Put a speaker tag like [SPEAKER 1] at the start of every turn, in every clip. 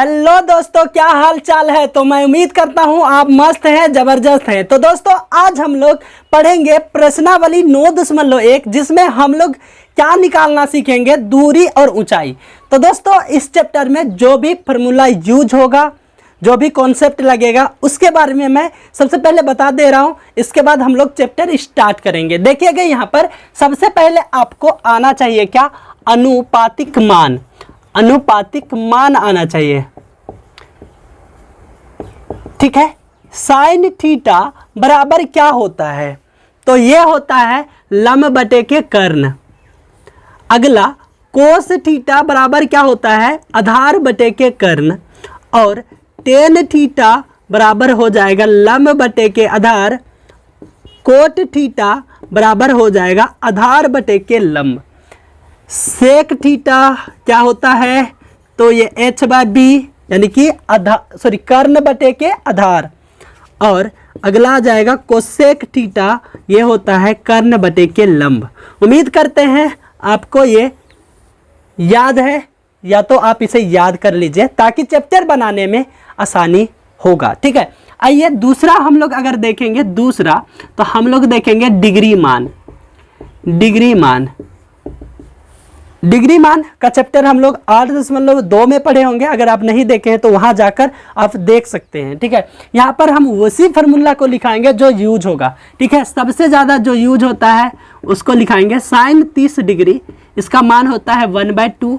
[SPEAKER 1] Hello दोस्तों, क्या हाल चाल है। तो मैं उम्मीद करता हूं आप मस्त हैं, जबरदस्त हैं। तो दोस्तों आज हम लोग पढ़ेंगे प्रश्नावली 9.1 जिसमें हम लोग क्या निकालना सीखेंगे, दूरी और ऊंचाई। तो दोस्तों इस चैप्टर में जो भी फार्मूला यूज होगा, जो भी कॉन्सेप्ट लगेगा, उसके बारे में मैं सबसे पहले बता दे रहा हूं। इसके बाद हम लोग चैप्टर स्टार्ट करेंगे। देखिएगा यहाँ पर सबसे पहले आपको आना चाहिए क्या, अनुपातिक मान। अनुपातिक मान आना चाहिए, ठीक है। साइन थीटा बराबर क्या होता है, तो ये होता है लंब बटे के कर्ण। अगला कोस थीटा बराबर क्या होता है, आधार बटे के कर्ण। और टेन थीटा बराबर हो जाएगा लंब बटे के आधार। कोट थीटा बराबर हो जाएगा आधार बटे के लंब। सेक थीटा क्या होता है, तो ये h बाय बी यानी कि कर्ण बटे के आधार। और अगला आ जाएगा कोसेक थीटा, ये होता है कर्ण बटे के लंब। उम्मीद करते हैं आपको ये याद है, या तो आप इसे याद कर लीजिए ताकि चैप्टर बनाने में आसानी होगा, ठीक है। आइए दूसरा हम लोग अगर देखेंगे, दूसरा तो हम लोग देखेंगे डिग्री मान। डिग्री मान, डिग्री मान का चैप्टर हम लोग 8.2 में पढ़े होंगे। अगर आप नहीं देखे हैं तो वहां जाकर आप देख सकते हैं, ठीक है। यहाँ पर हम उसी फार्मूला को लिखाएंगे जो यूज होगा, ठीक है। सबसे ज़्यादा जो यूज होता है उसको लिखाएंगे। साइन 30 डिग्री, इसका मान होता है 1/2।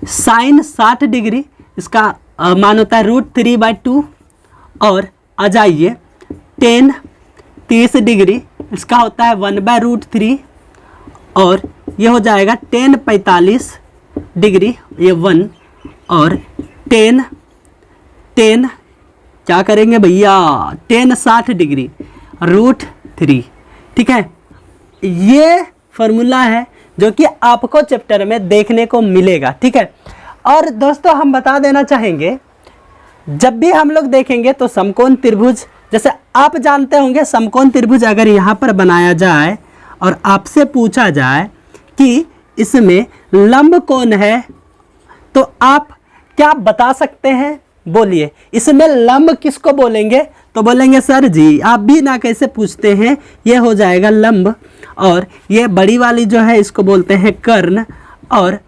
[SPEAKER 1] साइन 60 डिग्री, इसका मान होता है √3/2। और आ जाइए टेन 30 डिग्री, इसका होता है 1/√3। और ये हो जाएगा टेन 45 डिग्री, ये 1। और टेन क्या करेंगे भैया, टेन 60 डिग्री √3, ठीक है। ये फार्मूला है जो कि आपको चैप्टर में देखने को मिलेगा, ठीक है। और दोस्तों हम बता देना चाहेंगे, जब भी हम लोग देखेंगे तो समकोण त्रिभुज, जैसे आप जानते होंगे समकोण त्रिभुज अगर यहाँ पर बनाया जाए और आपसे पूछा जाए कि इसमें लंब कौन है, तो आप क्या बता सकते हैं, बोलिए। इसमें लंब किसको बोलेंगे, तो बोलेंगे सर जी आप भी ना कैसे पूछते हैं, ये हो जाएगा लंब। और ये बड़ी वाली जो है इसको बोलते हैं कर्ण। और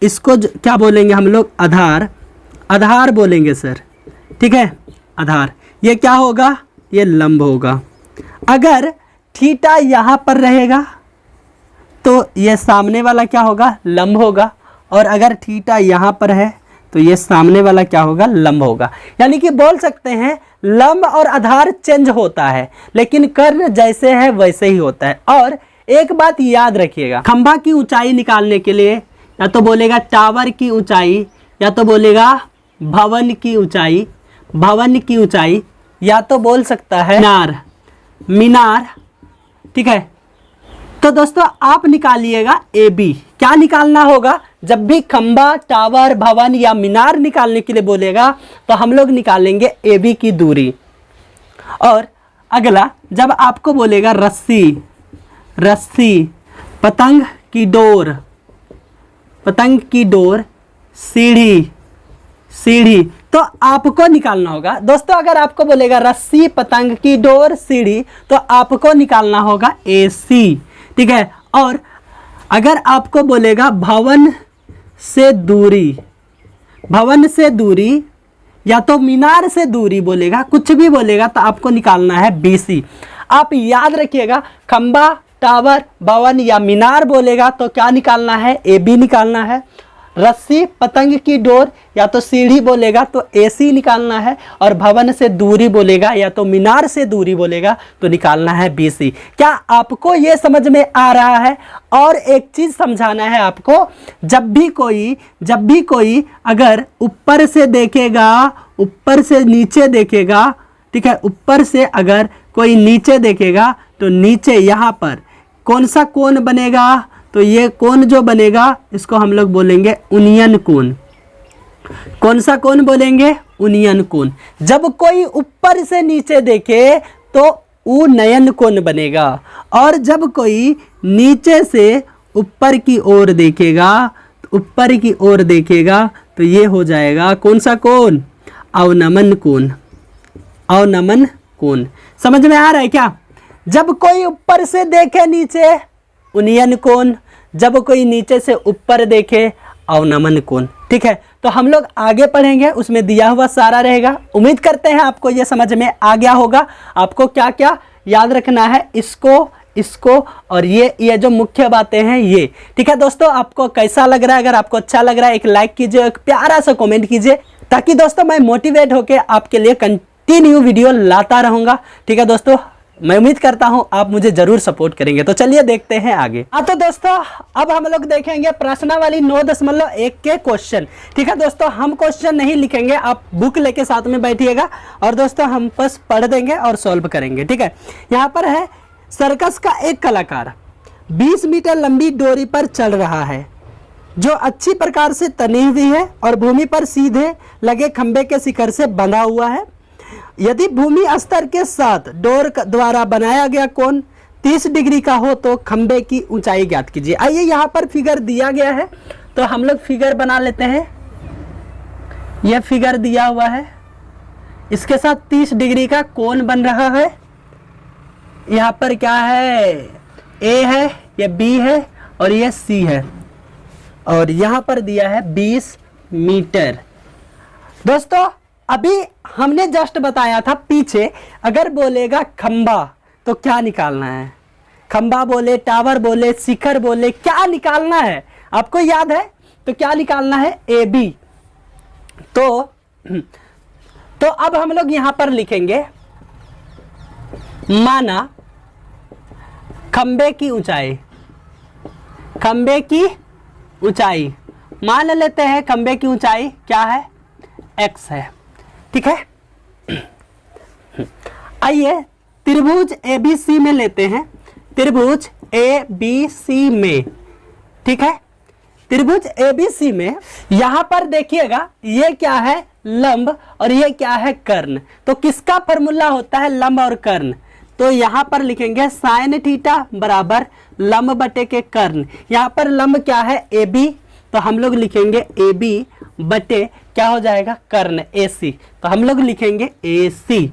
[SPEAKER 1] इसको क्या बोलेंगे हम लोग, आधार। आधार बोलेंगे सर, ठीक है, आधार। ये क्या होगा, ये लंब होगा। अगर थीटा यहाँ पर रहेगा तो ये सामने वाला क्या होगा, लंब होगा। और अगर थीटा यहाँ पर है तो ये सामने वाला क्या होगा, लंब होगा। यानी कि बोल सकते हैं लंब और आधार चेंज होता है, लेकिन कर्ण जैसे है वैसे ही होता है। और एक बात याद रखिएगा, खंभा की ऊंचाई निकालने के लिए या तो बोलेगा टावर की ऊंचाई, या तो बोलेगा भवन की ऊंचाई। भवन की ऊंचाई या तो बोल सकता है मीनार, ठीक है। तो दोस्तों आप निकालिएगा ए बी। क्या निकालना होगा, जब भी खंबा, टावर, भवन या मीनार निकालने के लिए बोलेगा तो हम लोग निकालेंगे ए बी की दूरी। और अगला जब आपको बोलेगा रस्सी, रस्सी, पतंग की डोर, पतंग की डोर, सीढ़ी, सीढ़ी, तो आपको निकालना होगा। दोस्तों अगर आपको बोलेगा रस्सी, पतंग की डोर, सीढ़ी, तो आपको निकालना होगा ए सी, ठीक है। और अगर आपको बोलेगा भवन से दूरी, भवन से दूरी या तो मीनार से दूरी बोलेगा, कुछ भी बोलेगा तो आपको निकालना है BC। आप याद रखिएगा, खंबा, टावर, भवन या मीनार बोलेगा तो क्या निकालना है, AB निकालना है। रस्सी, पतंग की डोर या तो सीढ़ी बोलेगा तो AC निकालना है। और भवन से दूरी बोलेगा या तो मीनार से दूरी बोलेगा तो निकालना है BC। क्या आपको ये समझ में आ रहा है। और एक चीज़ समझाना है आपको, जब भी कोई अगर ऊपर से देखेगा, ऊपर से नीचे देखेगा, ठीक है, ऊपर से अगर कोई नीचे देखेगा तो नीचे यहाँ पर कौन सा कोण बनेगा, तो ये कोण जो बनेगा इसको हम लोग बोलेंगे उन्नयन कोण। कौन सा कोण बोलेंगे, उन्नयन कोण। जब कोई ऊपर से नीचे देखे तो उन्नयन कोण बनेगा। और जब कोई नीचे से ऊपर की ओर देखेगा, ऊपर की ओर देखेगा तो ये हो जाएगा कौन सा कोण? अवनमन कोण। अवनमन कोण समझ में आ रहा है क्या? जब कोई ऊपर से देखे नीचे उन्नयन कोण, जब कोई नीचे से ऊपर देखे अवनमन कोण। ठीक है, तो हम लोग आगे पढ़ेंगे, उसमें दिया हुआ सारा रहेगा। उम्मीद करते हैं आपको ये समझ में आ गया होगा। आपको क्या क्या याद रखना है, इसको और ये जो मुख्य बातें हैं ये। ठीक है दोस्तों, आपको कैसा लग रहा है? अगर आपको अच्छा लग रहा है एक लाइक कीजिए, एक प्यारा सा कमेंट कीजिए, ताकि दोस्तों मैं मोटिवेट होकर आपके लिए कंटिन्यू वीडियो लाता रहूँगा। ठीक है दोस्तों, मैं उम्मीद करता हूं आप मुझे जरूर सपोर्ट करेंगे। तो चलिए देखते हैं आगे। हाँ तो दोस्तों, अब हम लोग देखेंगे प्रश्नावली 9.1 के क्वेश्चन। ठीक है दोस्तों, हम क्वेश्चन नहीं लिखेंगे, आप बुक लेके साथ में बैठिएगा और दोस्तों हम बस पढ़ देंगे और सॉल्व करेंगे। ठीक है, यहाँ पर है, सर्कस का एक कलाकार 20 मीटर लंबी डोरी पर चल रहा है जो अच्छी प्रकार से तनी हुई है और भूमि पर सीधे लगे खंबे के शिखर से बंधा हुआ है। यदि भूमि स्तर के साथ डोर द्वारा बनाया गया कोण 30 डिग्री का हो तो खंबे की ऊंचाई ज्ञात कीजिए। आइए, यहाँ पर फिगर दिया गया है तो हम लोग फिगर बना लेते हैं। यह फिगर दिया हुआ है, इसके साथ 30 डिग्री का कोण बन रहा है। यहाँ पर क्या है, ए है, ये बी है और ये सी है, और यहाँ पर दिया है 20 मीटर। दोस्तों अभी हमने जस्ट बताया था पीछे, अगर बोलेगा खंबा तो क्या निकालना है? खंबा बोले, टावर बोले, शिखर बोले, क्या निकालना है? आपको याद है तो क्या निकालना है? A B. तो अब हम लोग यहां पर लिखेंगे, माना खंबे की ऊंचाई, खंबे की ऊंचाई मान लेते हैं, खंबे की ऊंचाई क्या है? x है। ठीक है, आइए त्रिभुज ABC में लेते हैं, त्रिभुज ABC में। ठीक है, त्रिभुज ABC में यहां पर देखिएगा, ये क्या है? लंब और ये क्या है? कर्ण। तो किसका फॉर्मूला होता है लंब और कर्ण? तो यहां पर लिखेंगे साइन थीटा बराबर लंब बटे के कर्ण। यहां पर लंब क्या है? AB, तो हम लोग लिखेंगे AB बटे क्या हो जाएगा? कर्ण AC, तो हम लोग लिखेंगे AC।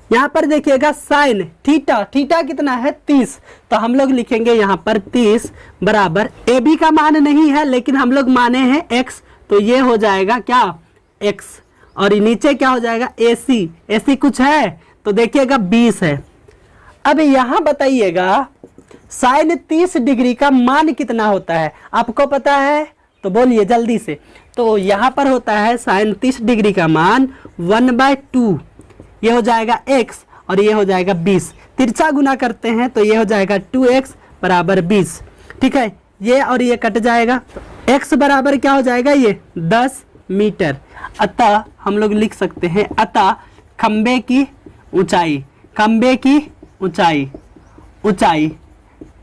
[SPEAKER 1] यहाँ पर देखिएगा साइन थीटा, थीटा कितना है? 30, तो हम लोग लिखेंगे यहाँ पर 30 बराबर, AB का मान नहीं है लेकिन हम लोग माने हैं x, तो ये हो जाएगा क्या? x, और नीचे क्या हो जाएगा? AC। AC कुछ है तो देखिएगा 20 है। अब यहाँ बताइएगा साइन 30 डिग्री का मान कितना होता है? आपको पता है तो बोलिए जल्दी से। तो यहाँ पर होता है साइन 30 डिग्री का मान 1/2, ये हो जाएगा x और ये हो जाएगा 20। तिरछा गुना करते हैं तो ये हो जाएगा 2x बराबर 20। ठीक है, ये और ये कट जाएगा, x बराबर क्या हो जाएगा? ये 10 मीटर। अतः हम लोग लिख सकते हैं, अतः खंबे की ऊंचाई, खंबे की ऊंचाई, ऊंचाई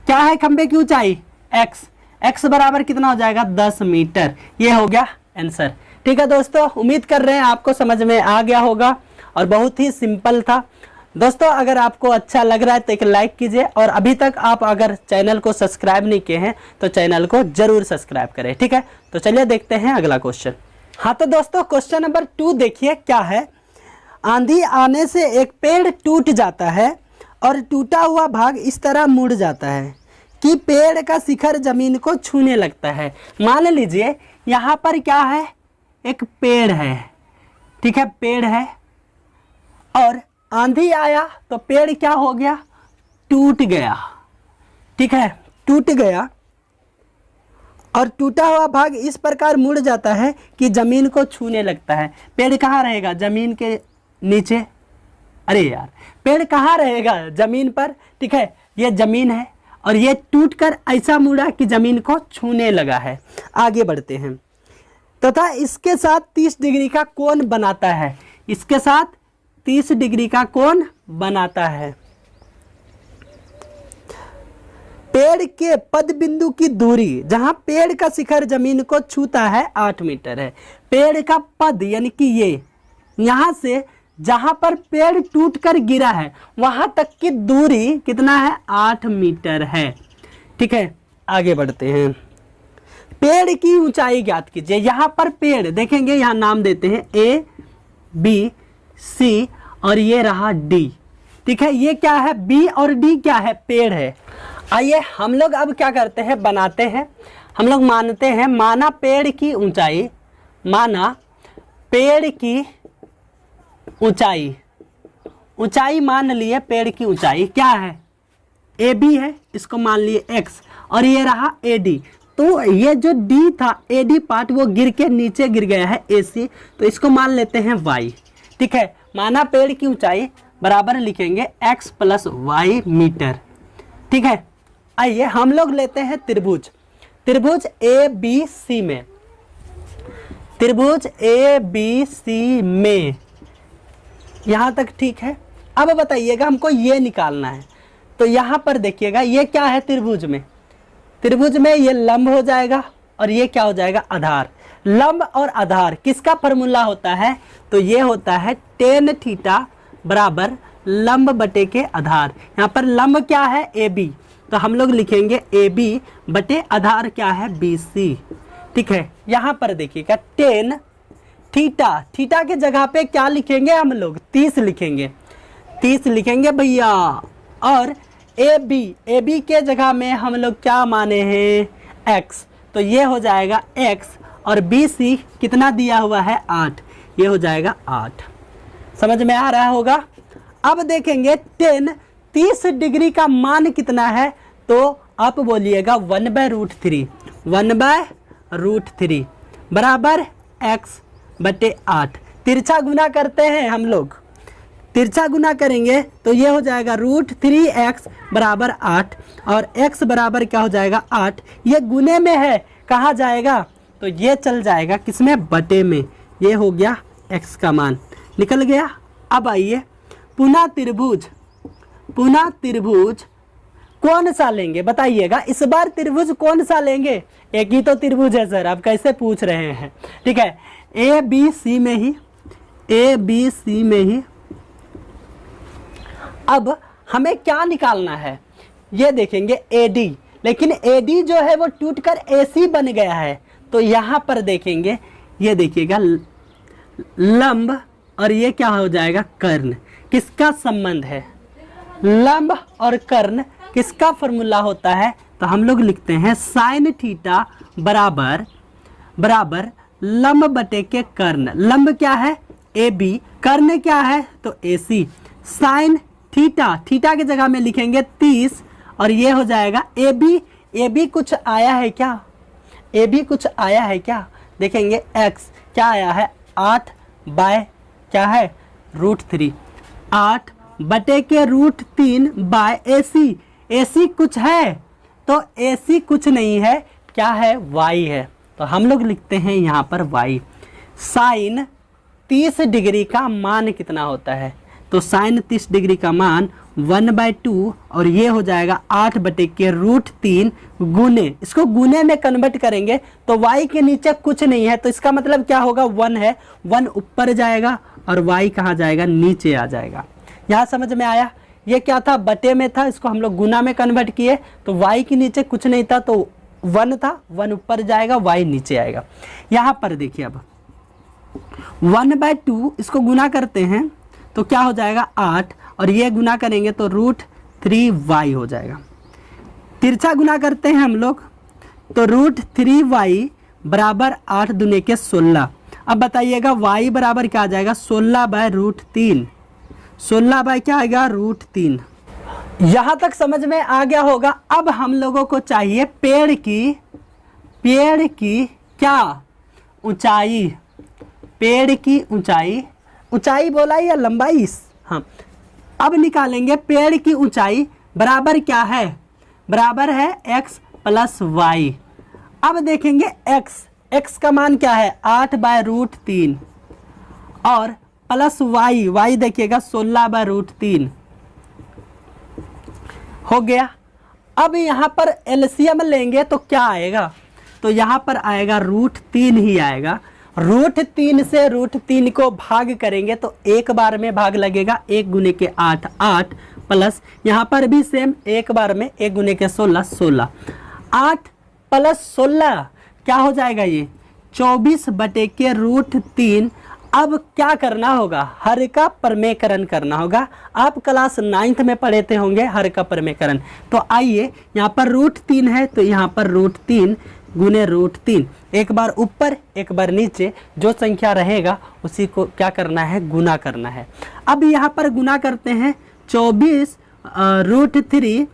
[SPEAKER 1] क्या है? खंबे की ऊंचाई x, x बराबर कितना हो जाएगा? 10 मीटर। ये हो गया आंसर। ठीक है दोस्तों, उम्मीद कर रहे हैं आपको समझ में आ गया होगा और बहुत ही सिंपल था। दोस्तों अगर आपको अच्छा लग रहा है तो एक लाइक कीजिए, और अभी तक आप अगर चैनल को सब्सक्राइब नहीं किए हैं तो चैनल को जरूर सब्सक्राइब करें। ठीक है, तो चलिए देखते हैं अगला क्वेश्चन। हाँ तो दोस्तों क्वेश्चन नंबर 2 देखिए क्या है। आंधी आने से एक पेड़ टूट जाता है और टूटा हुआ भाग इस तरह मुड़ जाता है कि पेड़ का शिखर जमीन को छूने लगता है। मान लीजिए यहाँ पर क्या है? एक पेड़ है। ठीक है, पेड़ है और आंधी आया तो पेड़ क्या हो गया? टूट गया। ठीक है, टूट गया और टूटा हुआ भाग इस प्रकार मुड़ जाता है कि जमीन को छूने लगता है। पेड़ कहाँ रहेगा? जमीन के नीचे। अरे यार, पेड़ कहाँ रहेगा? जमीन पर। ठीक है, ये जमीन है और ये टूटकर ऐसा मुड़ा कि जमीन को छूने लगा है। आगे बढ़ते हैं। तथा इसके साथ 30 डिग्री का कोण बनाता है, इसके साथ 30 डिग्री का कोण बनाता है। पेड़ के पद बिंदु की दूरी, जहां पेड़ का शिखर जमीन को छूता है 8 मीटर है। पेड़ का पद यानी कि ये यहां से जहां पर पेड़ टूटकर गिरा है वहां तक की दूरी कितना है? 8 मीटर है। ठीक है, आगे बढ़ते हैं। पेड़ की ऊंचाई ज्ञात कीजिए। यहाँ पर पेड़ देखेंगे, यहाँ नाम देते हैं ए बी सी और ये रहा डी, ठीक है। ये क्या है, बी और डी क्या है, पेड़ है। आइए हम लोग अब क्या करते हैं, बनाते हैं। हम लोग मानते हैं, माना पेड़ की ऊंचाई, माना पेड़ की ऊंचाई, ऊंचाई मान लिए पेड़ की ऊंचाई क्या है, ए बी है, इसको मान लिए एक्स और ये रहा ए डी। तो ये जो डी था, ए डी पार्ट, वो गिर के नीचे गिर गया है ए सी, तो इसको मान लेते हैं वाई, ठीक है। माना पेड़ की ऊंचाई बराबर लिखेंगे एक्स प्लस वाई मीटर, ठीक है। आइए हम लोग लेते हैं त्रिभुज, त्रिभुज ए बी सी में, त्रिभुज ए बी सी में, यहां तक ठीक है। अब बताइएगा हमको ये निकालना है, तो यहां पर देखिएगा ये क्या है, त्रिभुज में, त्रिभुज में ये लंब हो जाएगा और ये क्या हो जाएगा, आधार। लंब और आधार किसका फॉर्मूला होता है, तो ये होता है टेन थीटा बराबर लंब बटे के आधार। यहाँ पर लंब क्या है, ए बी, तो हम लोग लिखेंगे ए बी बटे आधार क्या है, बी सी, ठीक है। यहाँ पर देखिएगा टेन थीटा, थीटा के जगह पे क्या लिखेंगे हम लोग, 30 लिखेंगे, 30 लिखेंगे भैया। और ए बी के जगह में हम लोग क्या माने हैं, एक्स, तो ये हो जाएगा एक्स और बी सी कितना दिया हुआ है, 8, ये हो जाएगा 8। समझ में आ रहा होगा। अब देखेंगे 30 डिग्री का मान कितना है, तो आप बोलिएगा 1/√3, 1/√3 बराबर एक्स बटे 8। तिरछा गुना करते हैं हम लोग, तिरछा गुना करेंगे तो ये हो जाएगा √3x बराबर 8 और x बराबर क्या हो जाएगा, 8। ये गुने में है, कहाँ जाएगा, तो ये चल जाएगा किसमें, बटे में। ये हो गया x का मान निकल गया। अब आइए पुनः त्रिभुज, पुनः त्रिभुज कौन सा लेंगे बताइएगा, इस बार त्रिभुज कौन सा लेंगे, एक ही तो त्रिभुज है सर, आप कैसे पूछ रहे हैं, ठीक है। ए बी सी में ही, ए बी सी में ही। अब हमें क्या निकालना है, ये देखेंगे AD, लेकिन AD जो है वो टूटकर AC बन गया है, तो यहाँ पर देखेंगे, ये देखिएगा लंब और ये क्या हो जाएगा, कर्ण। किसका संबंध है, लंब और कर्ण किसका फॉर्मूला होता है, तो हम लोग लिखते हैं साइन थीटा बराबर बराबर लंब बटे के कर्ण। लंब क्या है, AB, कर्ण क्या है, तो AC। साइन थीटा, थीटा की जगह में लिखेंगे 30 और ये हो जाएगा AB, AB कुछ आया है क्या, AB कुछ आया है क्या, देखेंगे x क्या आया है, 8 बाय क्या है, √3, 8 बटे के √3 बाय AC, AC कुछ है, तो AC कुछ नहीं है, क्या है, y है, तो हम लोग लिखते हैं यहाँ पर y। साइन 30 डिग्री का मान कितना होता है, तो साइन 30 डिग्री का मान 1/2 और ये हो जाएगा 8 बटे के √3 गुने, इसको गुने में कन्वर्ट करेंगे तो y के नीचे कुछ नहीं है, तो इसका मतलब क्या होगा, 1 है, 1 ऊपर जाएगा और y कहाँ जाएगा, नीचे आ जाएगा। यहाँ समझ में आया, ये क्या था, बटे में था, इसको हम लोग गुना में कन्वर्ट किए तो y के नीचे कुछ नहीं था, तो 1 था, 1 ऊपर जाएगा, y नीचे आएगा। यहाँ पर देखिए अब 1/2 इसको गुना करते हैं तो क्या हो जाएगा, 8 और ये गुना करेंगे तो √3y हो जाएगा। तिरछा गुना करते हैं हम लोग तो √3y बराबर 8 दूने के 16। अब बताइएगा y बराबर क्या आ जाएगा, 16/√3, 16 बाय क्या आएगा, √3। यहाँ तक समझ में आ गया होगा। अब हम लोगों को चाहिए पेड़ की क्या ऊंचाई, पेड़ की ऊंचाई, ऊंचाई बोला या लंबाई, हाँ। अब निकालेंगे पेड़ की ऊंचाई बराबर क्या है, बराबर है x प्लस y। अब देखेंगे x का मान क्या है, 8/√3 और प्लस y देखिएगा 16/√3 हो गया। अब यहाँ पर एलसीएम लेंगे तो क्या आएगा, तो यहाँ पर आएगा √3 ही आएगा। √3 से √3 को भाग करेंगे तो एक बार में भाग लगेगा, 1 गुने के 8 8 प्लस यहाँ पर भी सेम, एक बार में 1 गुने के 16 16, 8 प्लस 16 क्या हो जाएगा ये 24/√3। अब क्या करना होगा, हर का परमेकरण करना होगा। आप क्लास 9th में पढ़े थे होंगे हर का परमेकरण। तो आइए यहाँ पर √3 है तो यहाँ पर √3 गुने √3, एक बार ऊपर एक बार नीचे, जो संख्या रहेगा उसी को क्या करना है, गुना करना है। अब यहाँ पर गुना करते हैं 24√3,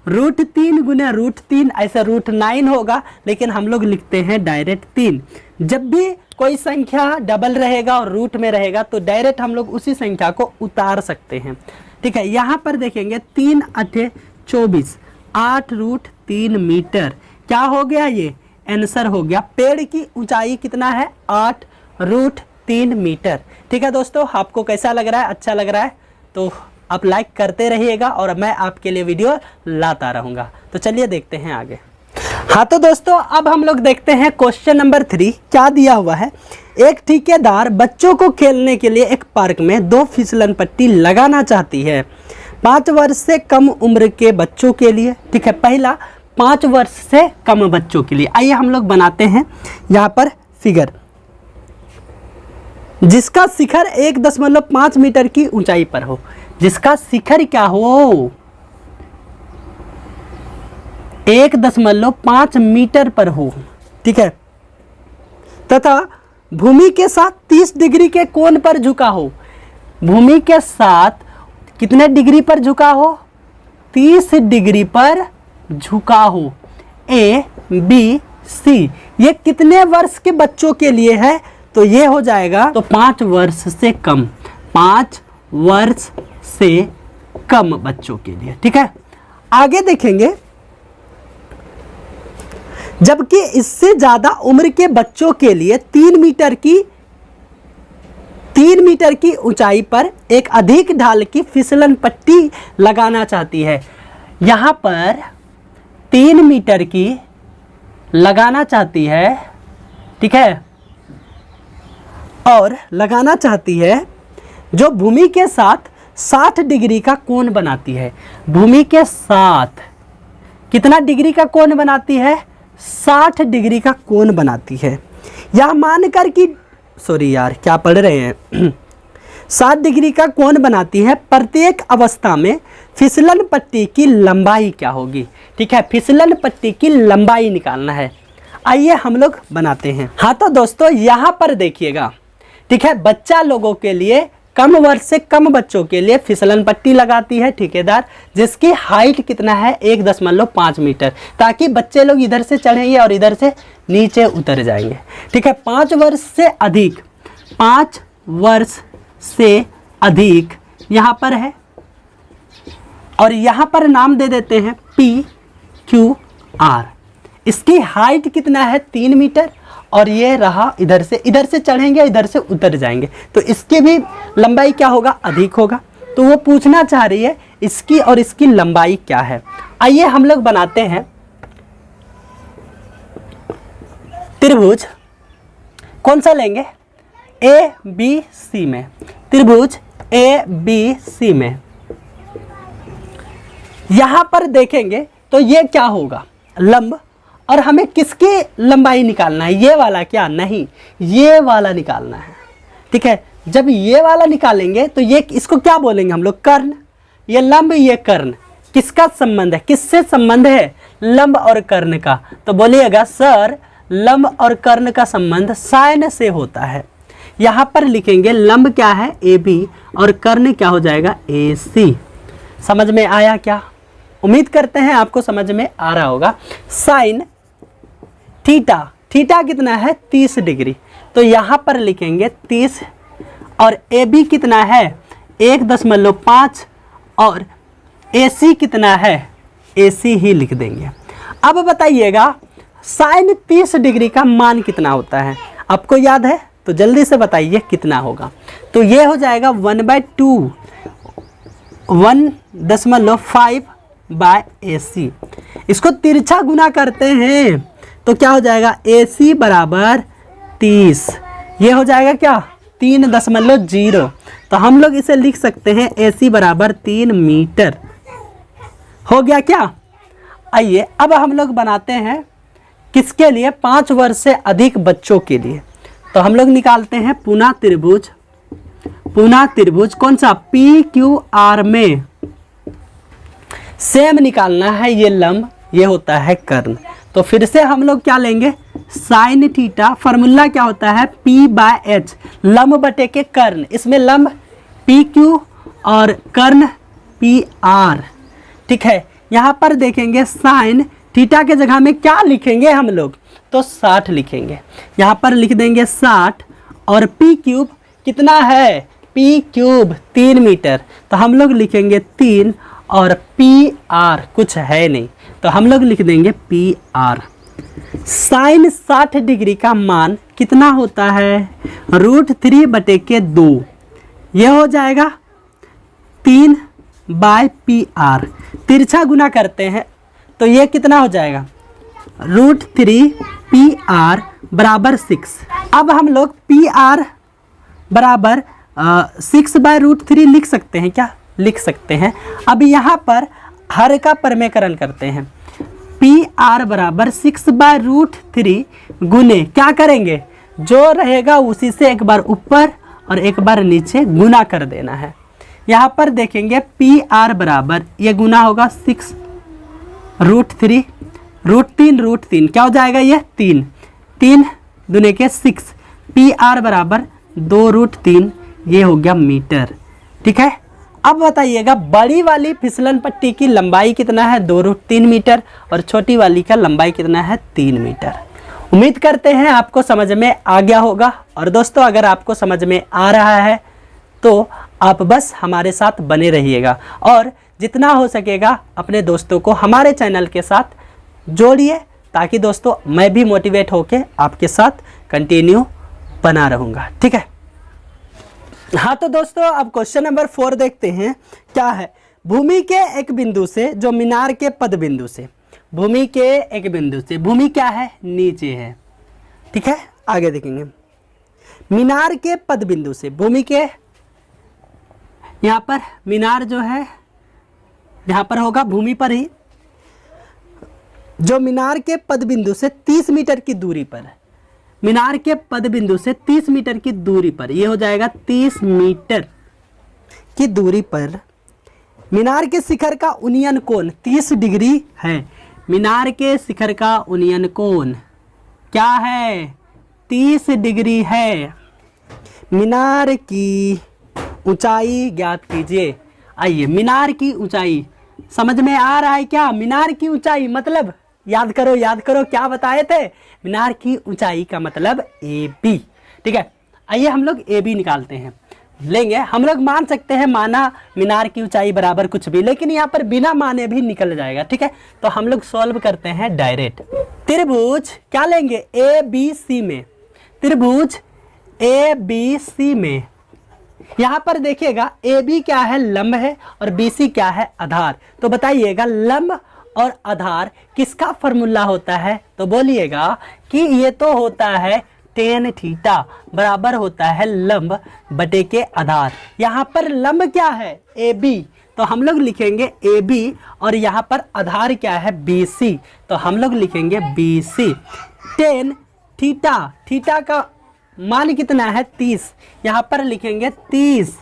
[SPEAKER 1] √3 गुने √3, ऐसा √9 होगा, लेकिन हम लोग लिखते हैं डायरेक्ट 3। जब भी कोई संख्या डबल रहेगा और रूट में रहेगा तो डायरेक्ट हम लोग उसी संख्या को उतार सकते हैं। ठीक है, यहाँ पर देखेंगे 3 8 24, 8√3 मीटर। क्या हो गया, ये आंसर हो गया। पेड़ की ऊंचाई कितना है, 8√3 मीटर। ठीक है दोस्तों, आपको कैसा लग रहा है, अच्छा लग रहा है तो आप लाइक करते रहिएगा और मैं आपके लिए वीडियो लाता रहूँगा। तो चलिए देखते हैं आगे। हाँ तो दोस्तों, अब हम लोग देखते हैं क्वेश्चन नंबर 3। क्या दिया हुआ है, एक ठेकेदार बच्चों को खेलने के लिए एक पार्क में 2 फिसलन पट्टी लगाना चाहती है 5 वर्ष से कम उम्र के बच्चों के लिए। ठीक है, पहला 5 वर्ष से कम बच्चों के लिए। आइए हम लोग बनाते हैं यहाँ पर फिगर, जिसका शिखर 1.5 मीटर की ऊंचाई पर हो। जिसका शिखर क्या हो, 1.5 मीटर पर हो। ठीक है, तथा भूमि के साथ 30 डिग्री के कोण पर झुका हो। भूमि के साथ कितने डिग्री पर झुका हो, 30 डिग्री पर झुका हो। A, B, C ये कितने वर्ष के बच्चों के लिए है, तो ये हो जाएगा तो 5 वर्ष से कम, 5 वर्ष से कम बच्चों के लिए। ठीक है, आगे देखेंगे, जबकि इससे ज्यादा उम्र के बच्चों के लिए 3 मीटर की ऊंचाई पर एक अधिक ढाल की फिसलन पट्टी लगाना चाहती है। यहां पर 3 मीटर की लगाना चाहती है। ठीक है, और लगाना चाहती है जो भूमि के साथ 60 डिग्री का कोण बनाती है। भूमि के साथ कितना डिग्री का कोण बनाती है, 60 डिग्री का कोण बनाती है। यह मानकर कि सॉरी यार क्या पढ़ रहे हैं 60 डिग्री का कोण बनाती है। प्रत्येक अवस्था में फिसलन पट्टी की लंबाई क्या होगी। ठीक है, फिसलन पट्टी की लंबाई निकालना है। आइए हम लोग बनाते हैं। हाँ तो दोस्तों, यहाँ पर देखिएगा। ठीक है, बच्चा लोगों के लिए, कम वर्ष से कम बच्चों के लिए फिसलन पट्टी लगाती है ठेकेदार, जिसकी हाइट कितना है, 1.5 मीटर, ताकि बच्चे लोग इधर से चढ़ेंगे और इधर से नीचे उतर जाएंगे। ठीक है, 5 वर्ष से अधिक, 5 वर्ष से अधिक यहाँ पर है, और यहाँ पर नाम दे देते हैं PQR। इसकी हाइट कितना है, 3 मीटर, और ये रहा इधर से चढ़ेंगे, इधर से उतर जाएंगे, तो इसकी भी लंबाई क्या होगा, अधिक होगा। तो वो पूछना चाह रही है इसकी और इसकी लंबाई क्या है। आइए हम लोग बनाते हैं त्रिभुज। कौन सा लेंगे, ABC में, त्रिभुज ABC में। यहां पर देखेंगे तो ये क्या होगा, लंब, और हमें किसकी लंबाई निकालना है, ये वाला क्या, नहीं ये वाला निकालना है। ठीक है, जब ये वाला निकालेंगे तो ये इसको क्या बोलेंगे हम लोग, कर्ण। ये लंब, ये कर्ण, किसका संबंध है, किससे संबंध है, लंब और कर्ण का। तो बोलिएगा सर लंब और कर्ण का संबंध साइन से होता है। यहां पर लिखेंगे लंब क्या है, AB, और कर्ण क्या हो जाएगा, AC। समझ में आया क्या, उम्मीद करते हैं आपको समझ में आ रहा होगा। साइन थीटा, थीटा कितना है, 30 डिग्री, तो यहां पर लिखेंगे 30, और AB कितना है, 1.5, और AC कितना है, AC ही लिख देंगे। अब बताइएगा साइन 30 डिग्री का मान कितना होता है, आपको याद है तो जल्दी से बताइए कितना होगा। तो ये हो जाएगा 1/2, 1.5/AC। इसको तिरछा गुना करते हैं तो क्या हो जाएगा, AC बराबर 30। ये हो जाएगा क्या, 3.0। तो हम लोग इसे लिख सकते हैं AC बराबर 3 मीटर। हो गया क्या। आइए अब हम लोग बनाते हैं किसके लिए? 5 वर्ष से अधिक बच्चों के लिए। तो हम लोग निकालते हैं पुनः त्रिभुज, पुनः त्रिभुज कौन सा? पी क्यू आर में सेम निकालना है, ये लंब, ये होता है कर्ण। तो फिर से हम लोग क्या लेंगे? साइन थीटा, फॉर्मूला क्या होता है? P बाय एच, लंब बटे के कर्ण। इसमें लंब पी क्यू और कर्ण पी आर, ठीक है। यहाँ पर देखेंगे साइन थीटा के जगह में क्या लिखेंगे हम लोग? तो 60 लिखेंगे। यहाँ पर लिख देंगे 60 और पी क्यूब कितना है? पी क्यूब 3 मीटर, तो हम लोग लिखेंगे 3 और पी आर कुछ है नहीं, तो हम लोग लिख देंगे पी आर। साइन 60 डिग्री का मान कितना होता है? √3 बटे के 2, ये हो जाएगा 3 बाय पी आर। तिरछा गुना करते हैं तो ये कितना हो जाएगा? √3 पी आर बराबर 6। अब हम लोग पी आर बराबर 6 बाय √3 लिख सकते हैं क्या? लिख सकते हैं। अब यहाँ पर हर का परमेकरण करते हैं। पी आर बराबर 6 बाय √3 गुने क्या करेंगे? जो रहेगा उसी से एक बार ऊपर और एक बार नीचे गुना कर देना है। यहाँ पर देखेंगे पी आर बराबर ये गुना होगा 6 √3, √3 क्या हो जाएगा? ये 3 दुने के 6, पी आर बराबर 2√3, ये हो गया मीटर, ठीक है। अब बताइएगा बड़ी वाली फिसलन पट्टी की लंबाई कितना है? 2√3 मीटर और छोटी वाली का लंबाई कितना है? 3 मीटर। उम्मीद करते हैं आपको समझ में आ गया होगा। और दोस्तों अगर आपको समझ में आ रहा है तो आप बस हमारे साथ बने रहिएगा और जितना हो सकेगा अपने दोस्तों को हमारे चैनल के साथ जोड़िए, ताकि दोस्तों मैं भी मोटिवेट होके आपके साथ कंटिन्यू बना रहूँगा, ठीक है। हाँ तो दोस्तों अब क्वेश्चन नंबर 4 देखते हैं क्या है। भूमि के एक बिंदु से, जो मीनार के पद बिंदु से, भूमि के एक बिंदु से, भूमि क्या है? नीचे है, ठीक है। आगे देखेंगे मीनार के पद बिंदु से, भूमि के यहाँ पर मीनार जो है यहाँ पर होगा भूमि पर ही, जो मीनार के पद बिंदु से 30 मीटर की दूरी पर, मीनार के पद बिंदु से 30 मीटर की दूरी पर, ये हो जाएगा 30 मीटर की दूरी पर मीनार के शिखर का उन्नयन कोण 30 डिग्री है। मीनार के शिखर का उन्नयन कोण क्या है? 30 डिग्री है। मीनार की ऊंचाई ज्ञात कीजिए। आइए मीनार की ऊंचाई समझ में आ रहा है क्या? मीनार की ऊंचाई मतलब याद करो क्या बताए थे? मीनार की ऊंचाई का मतलब AB, ठीक है। आइए हम लोग AB निकालते हैं, लेंगे। हम लोग मान सकते हैं माना मीनार की ऊंचाई बराबर कुछ भी, लेकिन यहाँ पर बिना माने भी निकल जाएगा, ठीक है। तो हम लोग सॉल्व करते हैं डायरेक्ट। त्रिभुज क्या लेंगे? ABC में, त्रिभुज ABC में यहाँ पर देखिएगा AB क्या है? लंब है और BC क्या है? आधार। तो बताइएगा लंब और आधार किसका फॉर्मूला होता है? तो बोलिएगा कि ये तो होता है tan थीटा बराबर होता है लंब बटे के आधार। यहाँ पर लंब क्या है? AB, तो हम लोग लिखेंगे AB और यहाँ पर आधार क्या है? BC, तो हम लोग लिखेंगे BC। tan थीटा, थीटा का मान कितना है? 30, यहाँ पर लिखेंगे 30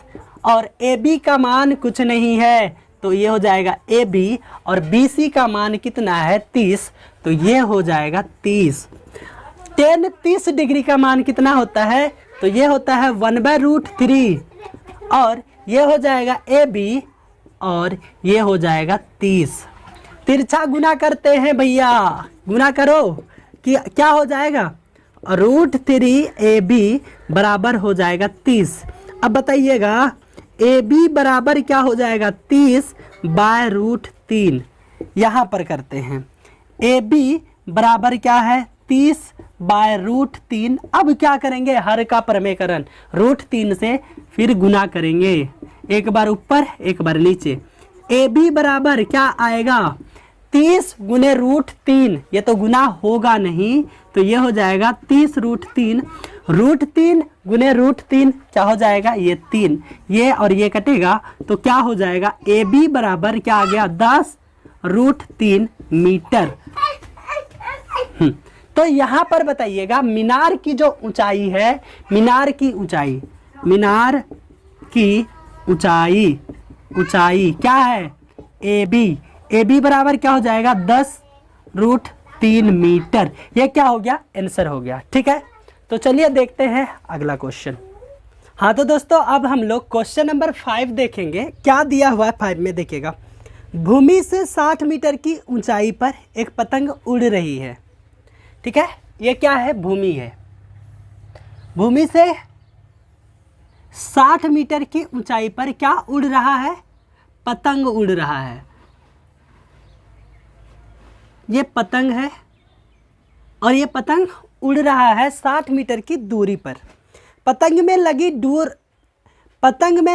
[SPEAKER 1] और AB का मान कुछ नहीं है, तो ये हो जाएगा AB और BC का मान कितना है? 30, तो ये हो जाएगा 30। tan 30 डिग्री का मान कितना होता है? तो ये होता है 1/√3 और ये हो जाएगा AB और ये हो जाएगा 30। तिरछा गुना करते हैं भैया, गुना करो कि क्या हो जाएगा? √3 AB बराबर हो जाएगा 30। अब बताइएगा AB बराबर क्या हो जाएगा? 30 बाय √3। यहाँ पर करते हैं AB बराबर क्या है? 30 बाय √3। अब क्या करेंगे? हर का परमेकरण √3 से फिर गुना करेंगे, एक बार ऊपर एक बार नीचे। AB बराबर क्या आएगा? 30 गुने √3, ये तो गुना होगा नहीं, तो ये हो जाएगा 30 √3। √3 गुने √3 क्या हो जाएगा? ये 3, ये और ये कटेगा तो क्या हो जाएगा? AB बराबर क्या आ गया? 10 √3 मीटर। तो यहाँ पर बताइएगा मीनार की जो ऊंचाई है, मीनार की ऊंचाई, मीनार की ऊंचाई, ऊंचाई क्या है, ए बी बराबर क्या हो जाएगा 10√3 मीटर। ये क्या हो गया, आंसर हो गया। ठीक है, तो चलिए देखते हैं अगला क्वेश्चन। हाँ तो दोस्तों अब हम लोग क्वेश्चन नंबर 5 देखेंगे। क्या दिया हुआ है 5 में, देखिएगा। भूमि से 60 मीटर की ऊंचाई पर एक पतंग उड़ रही है। ठीक है, ये क्या है, भूमि है। भूमि से 60 मीटर की ऊंचाई पर क्या उड़ रहा है, पतंग उड़ रहा है। ये पतंग है और ये पतंग उड़ रहा है 60 मीटर की दूरी पर। पतंग में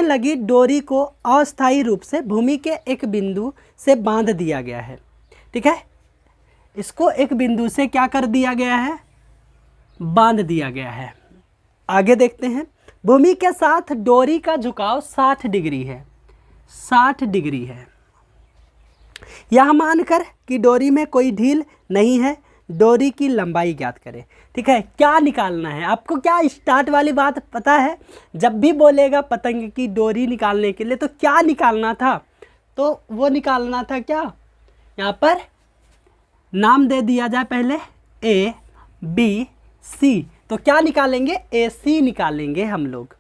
[SPEAKER 1] लगी डोरी को अस्थायी रूप से भूमि के एक बिंदु से बांध दिया गया है। ठीक है, इसको एक बिंदु से क्या कर दिया गया है, बांध दिया गया है। आगे देखते हैं। भूमि के साथ डोरी का झुकाव 60 डिग्री है, 60 डिग्री है। यह मानकर कि डोरी में कोई ढील नहीं है, डोरी की लंबाई ज्ञात करें। ठीक है, क्या निकालना है आपको, क्या स्टार्ट वाली बात पता है। जब भी बोलेगा पतंग की डोरी निकालने के लिए तो क्या निकालना था, तो वो निकालना था क्या, यहाँ पर नाम दे दिया जाए पहले ए बी सी। तो क्या निकालेंगे, ए सी निकालेंगे हम लोग।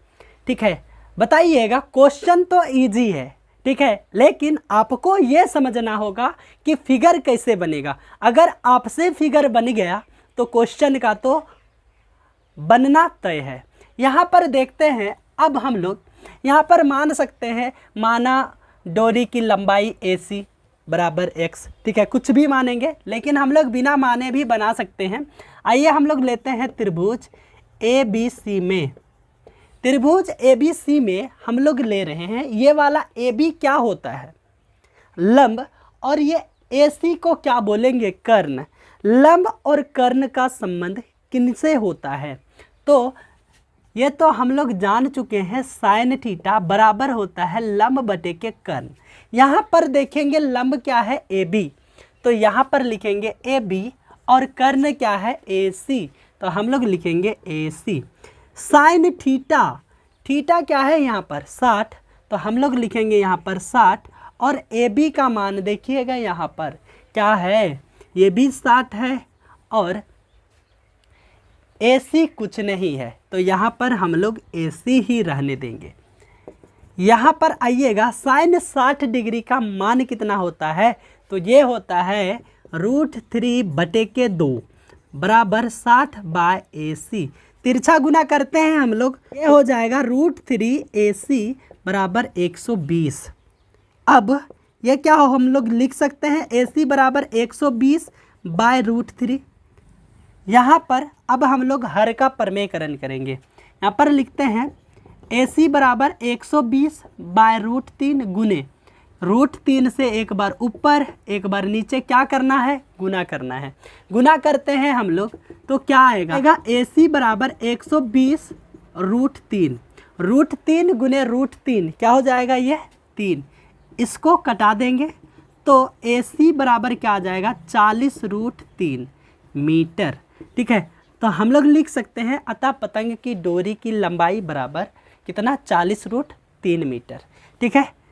[SPEAKER 1] ठीक है, बताइएगा क्वेश्चन तो इजी है। ठीक है, लेकिन आपको ये समझना होगा कि फिगर कैसे बनेगा। अगर आपसे फिगर बन गया तो क्वेश्चन का तो बनना तय है। यहाँ पर देखते हैं, अब हम लोग यहाँ पर मान सकते हैं, माना डोरी की लंबाई AC बराबर x। ठीक है, कुछ भी मानेंगे, लेकिन हम लोग बिना माने भी बना सकते हैं। आइए हम लोग लेते हैं त्रिभुज ABC में। त्रिभुज ABC में हम लोग ले रहे हैं, ये वाला AB क्या होता है, लंब, और ये AC को क्या बोलेंगे, कर्ण। लंब और कर्ण का संबंध किनसे होता है, तो ये तो हम लोग जान चुके हैं, साइन थीटा बराबर होता है लंब बटे के कर्ण। यहाँ पर देखेंगे लंब क्या है, AB, तो यहाँ पर लिखेंगे AB, और कर्ण क्या है, AC, तो हम लोग लिखेंगे AC। साइन थीटा, थीटा क्या है यहाँ पर 60, तो हम लोग लिखेंगे यहाँ पर 60, और AB का मान देखिएगा यहाँ पर क्या है, ये भी 60 है, और AC कुछ नहीं है, तो यहाँ पर हम लोग AC ही रहने देंगे। यहाँ पर आइएगा, साइन 60 डिग्री का मान कितना होता है, तो ये होता है √3 बटे के 2 बराबर 60/AC। तिरछा गुना करते हैं हम लोग, ये हो जाएगा √3 AC बराबर 120। अब ये क्या हो, हम लोग लिख सकते हैं AC बराबर 120/√3। यहाँ पर अब हम लोग हर का प्रमेयकरण करेंगे। यहाँ पर लिखते हैं AC बराबर 120/√3 गुने √3 से एक बार ऊपर एक बार नीचे क्या करना है, गुना करना है। गुना करते हैं हम लोग तो क्या आएगा, AC बराबर 120√3, √3 गुने √3 क्या हो जाएगा, ये 3। इसको कटा देंगे तो AC बराबर क्या आ जाएगा, 40√3 मीटर। ठीक है, तो हम लोग लिख सकते हैं अतः पतंग की डोरी की लंबाई बराबर कितना, 40√3 मीटर। ठीक है,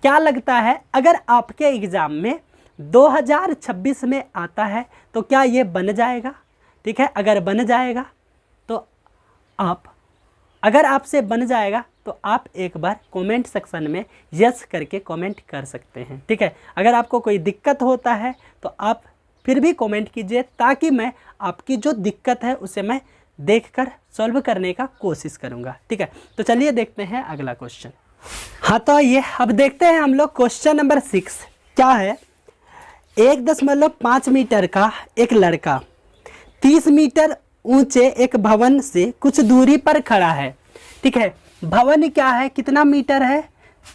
[SPEAKER 1] क्या लगता है अगर आपके एग्ज़ाम में 2026 में आता है तो क्या ये बन जाएगा। ठीक है, अगर बन जाएगा तो आप, अगर आपसे बन जाएगा तो आप एक बार कमेंट सेक्शन में यस करके कमेंट कर सकते हैं। ठीक है, अगर आपको कोई दिक्कत होता है तो आप फिर भी कमेंट कीजिए, ताकि मैं आपकी जो दिक्कत है उसे मैं देखकर सॉल्व करने का कोशिश करूँगा। ठीक है, तो चलिए देखते हैं अगला क्वेश्चन। हाँ तो ये अब देखते हैं हम लोग क्वेश्चन नंबर 6 क्या है। 1.5 मीटर का एक लड़का 30 मीटर ऊंचे एक भवन से कुछ दूरी पर खड़ा है। ठीक है, भवन क्या है, कितना मीटर है,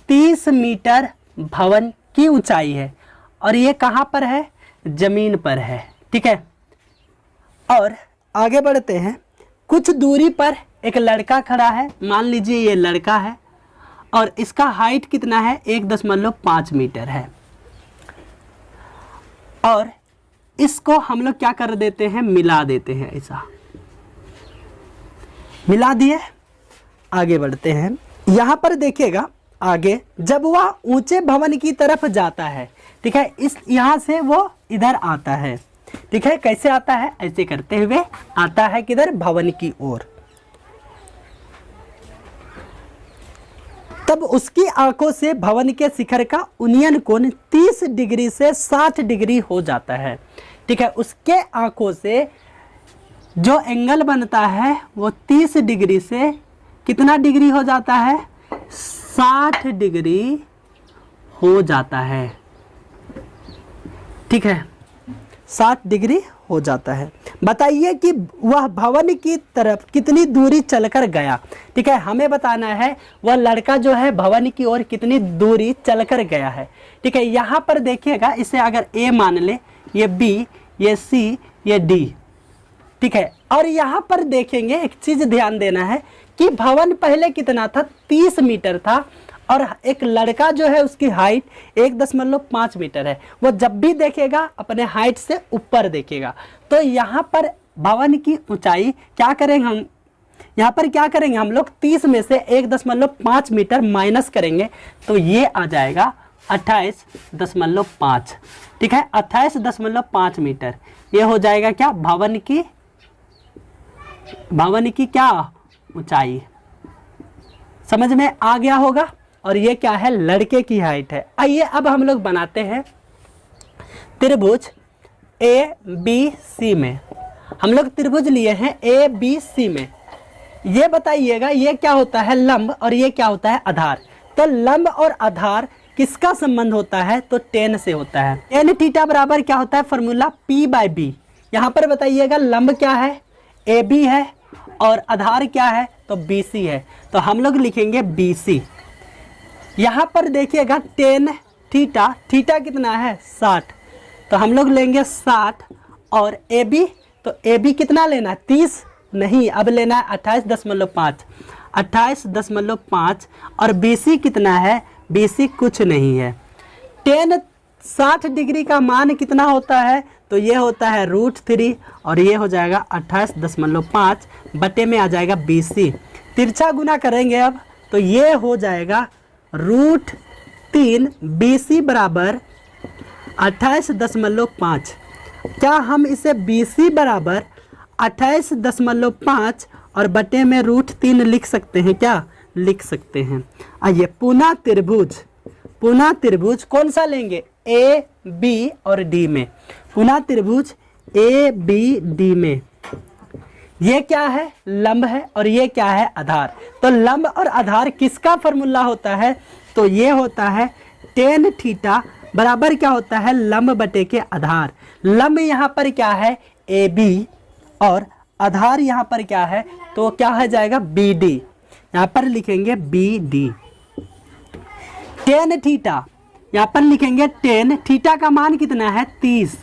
[SPEAKER 1] 30 मीटर भवन की ऊंचाई है, और ये कहाँ पर है, जमीन पर है। ठीक है, और आगे बढ़ते हैं। कुछ दूरी पर एक लड़का खड़ा है, मान लीजिए ये लड़का है, और इसका हाइट कितना है, 1.5 मीटर है, और इसको हम लोग क्या कर देते हैं, मिला देते हैं, ऐसा मिला दिए। आगे बढ़ते हैं, यहाँ पर देखिएगा आगे जब वह ऊंचे भवन की तरफ जाता है, ठीक है, इस यहाँ से वो इधर आता है, ठीक है, कैसे आता है, ऐसे करते हुए आता है किधर, भवन की ओर। तब उसकी आंखों से भवन के शिखर का उन्नयन कोण 30 डिग्री से 60 डिग्री हो जाता है, ठीक है। उसके आंखों से जो एंगल बनता है वो 30 डिग्री से कितना डिग्री हो जाता है, 60 डिग्री हो जाता है, ठीक है, 60 डिग्री हो जाता है। बताइए कि वह भवन की तरफ कितनी दूरी चलकर गया, ठीक है, हमें बताना है वह लड़का जो है भवन की ओर कितनी दूरी चलकर गया है, ठीक है। यहाँ पर देखिएगा, इसे अगर ए मान ले, ये बी, ये सी, ये डी, ठीक है। और यहाँ पर देखेंगे एक चीज ध्यान देना है कि भवन पहले कितना था, 30 मीटर था, और एक लड़का जो है उसकी हाइट 1.5 मीटर है। वो जब भी देखेगा अपने हाइट से ऊपर देखेगा, तो यहाँ पर भवन की ऊंचाई क्या करेंगे हम, यहाँ पर क्या करेंगे हम लोग, 30 में से 1.5 मीटर माइनस करेंगे, तो ये आ जाएगा 28.5, ठीक है, 28.5 मीटर। ये हो जाएगा क्या, भवन की क्या ऊंचाई, समझ में आ गया होगा। और ये क्या है, लड़के की हाइट है। आइए अब हम लोग बनाते हैं त्रिभुज ए बी सी में। हम लोग त्रिभुज लिए हैं ए बी सी में। ये बताइएगा ये क्या होता है, लंब, और ये क्या होता है, आधार। तो लंब और आधार किसका संबंध होता है, तो टेन से होता है। टेन थीटा बराबर क्या होता है, फॉर्मूला P/B। यहाँ पर बताइएगा लंब क्या है, AB है, और आधार क्या है, तो BC है। तो हम लोग लिखेंगे BC। यहाँ पर देखिएगा टेन थीटा, थीटा कितना है, 60, तो हम लोग लेंगे 60, और AB, तो AB कितना लेना है, 30 नहीं, अब लेना है 28.5, 28.5, और BC कितना है, BC कुछ नहीं है। टेन 60 डिग्री का मान कितना होता है, तो ये होता है √3, और ये हो जाएगा 28.5 बटे में आ जाएगा BC। तिरछा गुना करेंगे अब, तो ये हो जाएगा √3 BC बराबर 28.5। क्या हम इसे BC बराबर 28.5 और बटे में √3 लिख सकते हैं, क्या लिख सकते हैं। आइए पुनः त्रिभुज कौन सा लेंगे, ए बी और डी में। पुनः त्रिभुज ए बी डी में ये क्या है, लंब है, और ये क्या है, आधार। तो लंब और आधार किसका फॉर्मूला होता है, तो ये होता है टेन थीटा बराबर क्या होता है, लंब बटे के आधार। लंब यहाँ पर क्या है, ए बी, और आधार यहाँ पर क्या है, तो क्या हो जाएगा, बी डी। यहाँ पर लिखेंगे बी डी। टेन थीटा, यहाँ पर लिखेंगे टेन, थीटा का मान कितना है, 30।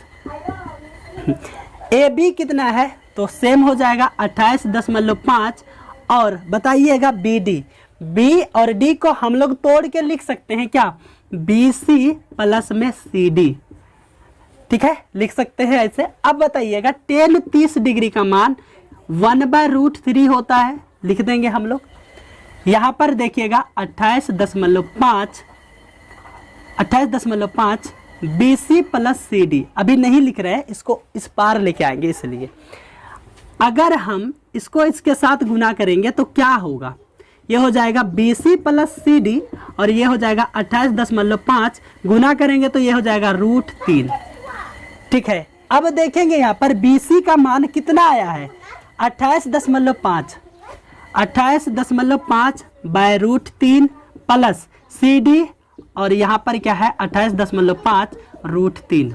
[SPEAKER 1] ए बी कितना है, तो सेम हो जाएगा 28.5, और बताइएगा बी डी। बी और डी को हम लोग तोड़ के लिख सकते हैं क्या, बी सी प्लस में सी डी, ठीक है, लिख सकते हैं ऐसे। अब बताइएगा टेन 30 डिग्री का मान 1/√3 होता है, लिख देंगे हम लोग। यहाँ पर देखिएगा 28.5 BC प्लस CD, अभी नहीं लिख रहे हैं, इसको इस पार लेके आएंगे, इसलिए अगर हम इसको इसके साथ गुना करेंगे तो क्या होगा, ये हो जाएगा BC प्लस CD, और ये हो जाएगा 28.5 गुना करेंगे तो ये हो जाएगा √3, ठीक है। अब देखेंगे यहाँ पर BC का मान कितना आया है, 28.5 /√3 प्लस CD, और यहाँ पर क्या है 28.5 √3।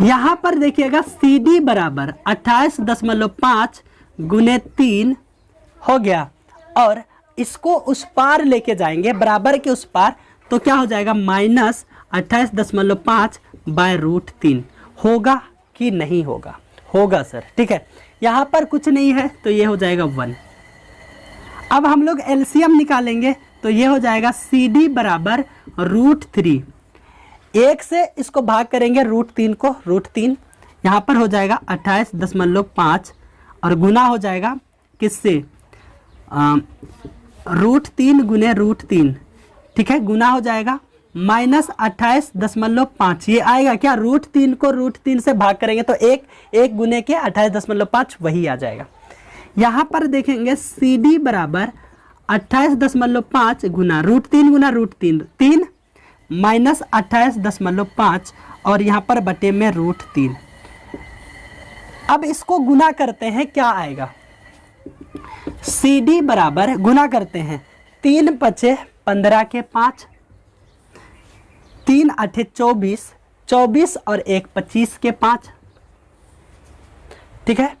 [SPEAKER 1] यहाँ पर देखिएगा CD बराबर 28.5 गुने 3 हो गया, और इसको उस पार लेके जाएंगे बराबर के उस पार, तो क्या हो जाएगा माइनस 28.5 /√3। होगा कि नहीं होगा, होगा सर, ठीक है। यहाँ पर कुछ नहीं है तो ये हो जाएगा 1। अब हम लोग एलसीएम निकालेंगे, तो ये हो जाएगा CD बराबर √3। 1 से इसको भाग करेंगे √3 को, √3 यहाँ पर हो जाएगा 28.5 और गुना हो जाएगा किससे, √3 गुने √3, ठीक है, गुना हो जाएगा -28.5, ये आएगा क्या, √3 को √3 से भाग करेंगे तो 1 गुने के 28.5 वही आ जाएगा। यहाँ पर देखेंगे CD बराबर 28.5 गुना √3 गुना √3, 3 -28.5 और यहाँ पर बटे में √3। अब इसको गुना करते हैं, क्या आएगा, CD बराबर गुना करते हैं 3 × 15 के 5, 3 × 8 = 24 और 1 25 के 5, ठीक है,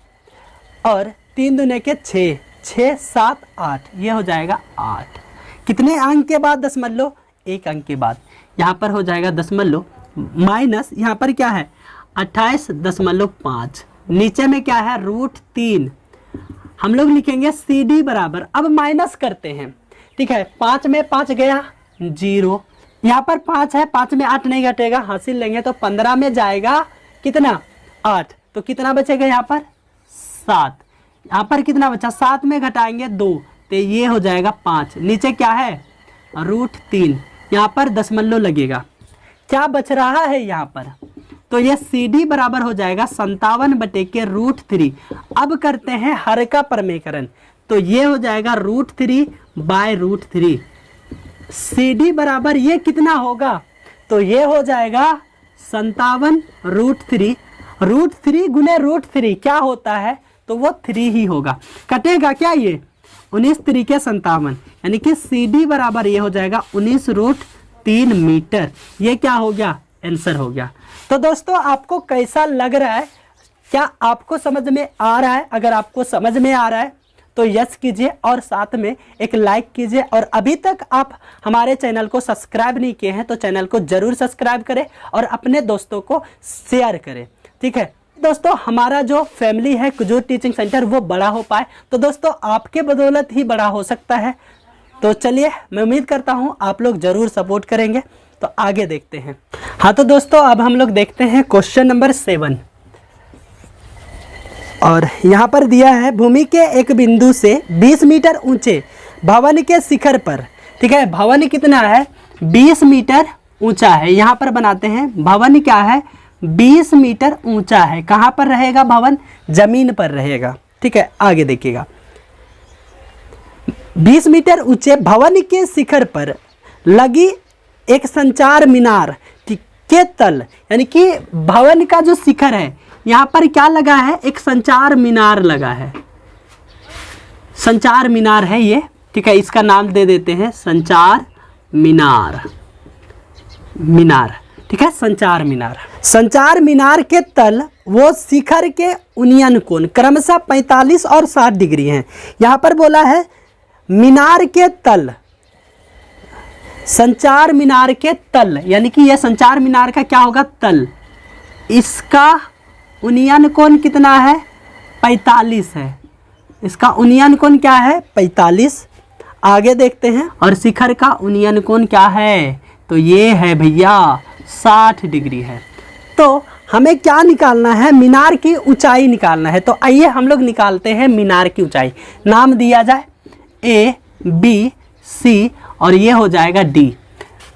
[SPEAKER 1] और 3 दूने के 6, 6 7 8, ये हो जाएगा 8। कितने अंक के बाद दशमलव, 1 अंक के बाद, यहाँ पर हो जाएगा दशमलव माइनस, यहाँ पर क्या है 28.5, नीचे में क्या है √3, हम लोग लिखेंगे CD बराबर, अब माइनस करते हैं, ठीक है, 5 में 5 गया 0, यहाँ पर 5 है, 5 में 8 नहीं घटेगा, हासिल लेंगे तो 15 में जाएगा कितना 8, तो कितना बचेगा यहाँ पर 7, यहाँ पर कितना बचा, 7 में घटाएंगे 2 तो ये हो जाएगा 5, नीचे क्या है √3, यहाँ पर दशमलव लगेगा, क्या बच रहा है यहाँ पर, तो ये CD बराबर हो जाएगा 57/√3। अब करते हैं हर का प्रमेयकरण, तो ये हो जाएगा √3/√3, CD बराबर ये कितना होगा, तो ये हो जाएगा 57√3, √3 गुने √3 क्या होता है, तो वो 3 ही होगा, कटेगा क्या ये 19 × 3 = 57, यानी कि CD बराबर ये हो जाएगा 19√3 मीटर, ये क्या हो गया, आंसर हो गया। तो दोस्तों आपको कैसा लग रहा है, क्या आपको समझ में आ रहा है, अगर आपको समझ में आ रहा है तो यस कीजिए और साथ में एक लाइक कीजिए, और अभी तक आप हमारे चैनल को सब्सक्राइब नहीं किए हैं तो चैनल को जरूर सब्सक्राइब करें और अपने दोस्तों को शेयर करें, ठीक है दोस्तों। हमारा जो फैमिली है कुजूर टीचिंग सेंटर वो बड़ा हो पाए, तो दोस्तों आपके बदौलत ही बड़ा हो सकता है। तो चलिए मैं उम्मीद करता हूँ आप लोग ज़रूर सपोर्ट करेंगे। तो आगे देखते हैं। हाँ तो दोस्तों अब हम लोग देखते हैं क्वेश्चन नंबर 7, और यहाँ पर दिया है भूमि के एक बिंदु से 20 मीटर ऊंचे भवन के शिखर पर, ठीक है, भवन कितना है 20 मीटर ऊंचा है, यहाँ पर बनाते हैं भवन क्या है 20 मीटर ऊंचा है, कहाँ पर रहेगा भवन, जमीन पर रहेगा, ठीक है। आगे देखिएगा 20 मीटर ऊंचे भवन के शिखर पर लगी एक संचार मीनार के तल, यानी कि भवन का जो शिखर है यहाँ पर क्या लगा है, एक संचार मीनार लगा है, संचार मीनार है ये, ठीक है, इसका नाम दे देते हैं संचार मीनार, ठीक है, संचार मीनार। संचार मीनार के तल वो शिखर के उन्नयन कोण क्रमशः 45 और 60 डिग्री हैं। यहाँ पर बोला है मीनार के तल, संचार मीनार के तल, यानी कि यह संचार मीनार का क्या होगा तल, इसका उन्नयन कोण कितना है 45 है, इसका उन्नयन कोण क्या है 45। आगे देखते हैं, और शिखर का उन्नयन कोण क्या है, तो ये है भैया 60 डिग्री है। तो हमें क्या निकालना है, मीनार की ऊंचाई निकालना है। तो आइए हम लोग निकालते हैं मीनार की ऊंचाई, नाम दिया जाए A B C और ये हो जाएगा D।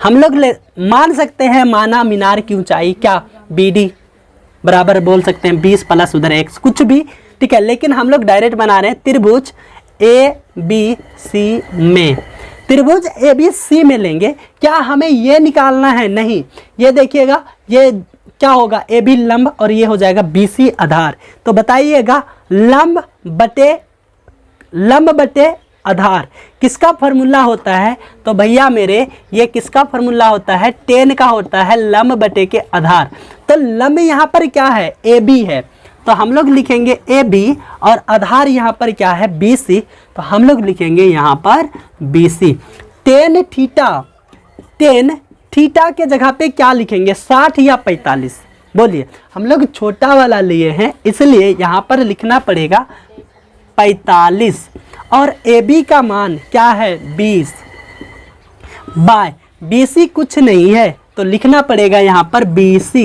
[SPEAKER 1] हम लोग मान सकते हैं माना मीनार की ऊंचाई क्या BD बराबर बोल सकते हैं 20 प्लस उधर x कुछ भी, ठीक है, लेकिन हम लोग डायरेक्ट बना रहे हैं त्रिभुज ABC में, त्रिभुज ABC में लेंगे। क्या हमें ये निकालना है, नहीं, ये देखिएगा ये क्या होगा AB लंब और ये हो जाएगा BC आधार। तो बताइएगा लंब बटे आधार किसका फॉर्मूला होता है, तो भैया मेरे ये किसका फॉर्मूला होता है, tan का होता है लंब बटे के आधार। तो लंब यहाँ पर क्या है AB है, तो हम लोग लिखेंगे AB और आधार यहाँ पर क्या है BC, तो हम लोग लिखेंगे यहाँ पर BC। tan थीटा के जगह पे क्या लिखेंगे 60 या 45, बोलिए, हम लोग छोटा वाला लिए हैं इसलिए यहाँ पर लिखना पड़ेगा 45, और AB का मान क्या है 20 बाय BC कुछ नहीं है तो लिखना पड़ेगा यहाँ पर BC।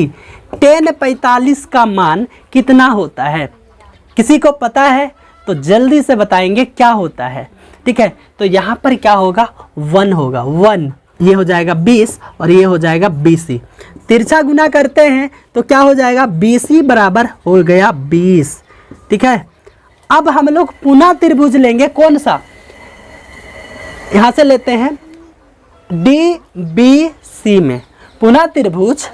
[SPEAKER 1] tan 45 का मान कितना होता है? किसी को पता है तो जल्दी से बताएंगे क्या होता है। ठीक है, तो यहाँ पर क्या होगा? 1 होगा, 1। ये हो जाएगा 20 और ये हो जाएगा BC। तिरछा गुना करते हैं तो क्या हो जाएगा? BC बराबर हो गया 20। ठीक है, अब हम लोग पुनः त्रिभुज लेंगे। कौन सा? यहाँ से लेते हैं DBC में पुनः त्रिभुज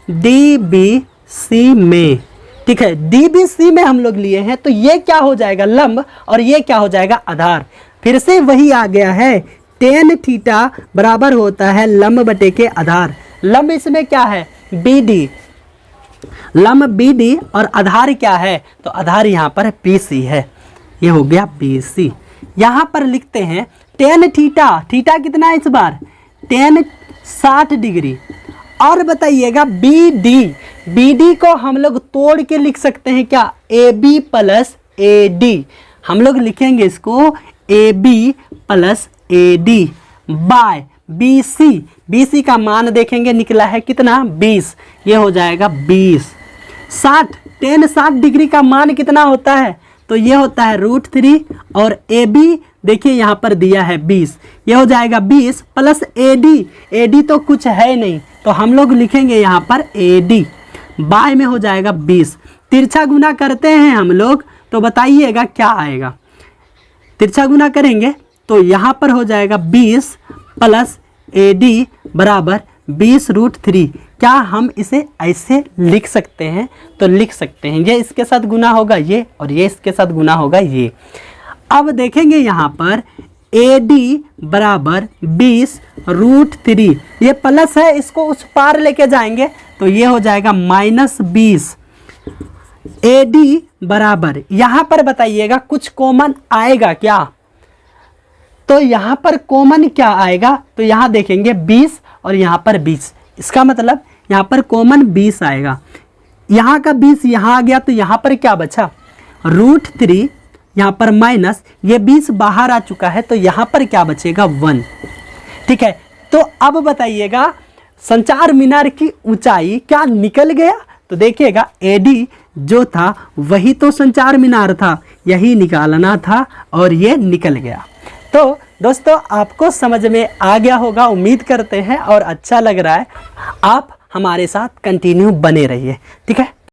[SPEAKER 1] DBC में। ठीक है, DBC में हम लोग लिए हैं तो ये क्या हो जाएगा? लंब, और ये क्या हो जाएगा? आधार। फिर से वही आ गया है, tan थीटा बराबर होता है लंब बटे के आधार। लंब इसमें क्या है? BD, लंब BD और आधार क्या है? तो आधार यहाँ पर BC है। ये हो गया BC। यहाँ पर लिखते हैं tan थीटा, थीटा कितना है इस बार? tan 60 degree. और बताइएगा BD को हम लोग तोड़ के लिख सकते हैं क्या? AB plus AD। हम लोग लिखेंगे इसको AB plus AD by BC का मान देखेंगे निकला है कितना? 20। ये हो जाएगा 20। 60, tan 60 डिग्री का मान कितना होता है? तो ये होता है √3 और AB देखिए यहाँ पर दिया है 20। ये हो जाएगा 20 प्लस AD तो कुछ है नहीं तो हम लोग लिखेंगे यहाँ पर AD बाय में हो जाएगा 20। तिरछा गुना करते हैं हम लोग तो बताइएगा क्या आएगा? तिरछा गुना करेंगे तो यहाँ पर हो जाएगा 20 प्लस AD बराबर 20√3। क्या हम इसे ऐसे लिख सकते हैं? तो लिख सकते हैं। ये इसके साथ गुना होगा ये, और ये इसके साथ गुना होगा ये। अब देखेंगे यहाँ पर AD बराबर 20√3। ये प्लस है, इसको उस पार लेके जाएंगे तो ये हो जाएगा -20। AD बराबर, यहाँ पर बताइएगा कुछ कॉमन आएगा क्या? तो यहाँ पर कॉमन क्या आएगा? तो यहाँ देखेंगे 20 और यहाँ पर 20। इसका मतलब यहाँ पर कॉमन 20 आएगा। यहाँ का 20 यहाँ आ गया तो यहाँ पर क्या बचा? √3, यहाँ पर माइनस, ये 20 बाहर आ चुका है तो यहाँ पर क्या बचेगा? 1। ठीक है, तो अब बताइएगा संचार मीनार की ऊंचाई क्या निकल गया? तो देखिएगा AD जो था वही तो संचार मीनार था, यही निकालना था और ये निकल गया। तो दोस्तों आपको समझ में आ गया होगा, उम्मीद करते हैं, और अच्छा लग रहा है। आप हमारे साथ कंटिन्यू बने रहिए। ठीक है।